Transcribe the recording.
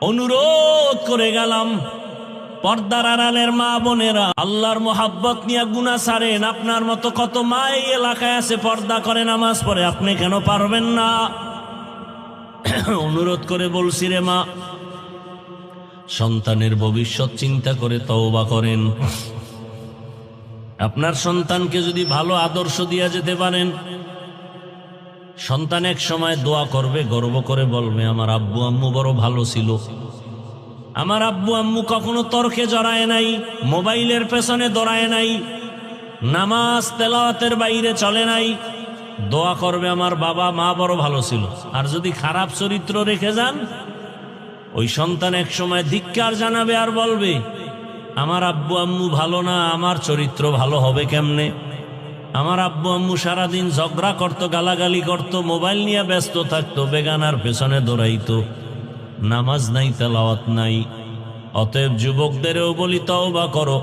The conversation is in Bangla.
অনুরোধ করে গেলাম, পর্দার আড়ালের মা বোনেরা, আল্লাহর মোহাব্বত নিয়ে গুনাহ ছাড়েন। আপনার মতো কত মা এই এলাকায় আছে, পর্দা করে নামাজ পড়ে, আপনি কেন পারবেন না? অনুরোধ করে বলছি, রে মা, সন্তানের ভবিষ্যৎ চিন্তা করে তওবা করেন। আপনার সন্তানকে যদি ভালো আদর্শ দিয়া যেতে পারেন, সন্তান এক সময় দোয়া করবে, গর্ব করে বলবে, আমার আব্বু আম্মু বড় ভালো ছিল, আমার আব্বু আম্মু কখনো তর্কে জড়ায় নাই, মোবাইলের পেছনে দৌড়ায় নাই, নামাজ তেলাওয়াতের বাইরে চলে নাই। দোয়া করবে, আমার বাবা মা বড় ভালো ছিল। আর যদি খারাপ চরিত্র রেখে যান, ওই সন্তান এক সময় ধিক্কার জানাবে আর বলবে, আমার আব্বু আম্মু ভালো না, আমার চরিত্র ভালো হবে কেমনে? আমার আব্বু আম্মু সারাদিন ঝগড়া করতো, গালাগালি করতো, মোবাইল নিয়ে ব্যস্ত থাকতো, বেগানার পেছনে দৌড়াইতো, নামাজ নাই, তেলাওয়াত নাই। অতএব যুবকদেরও বলি, তওবা করো।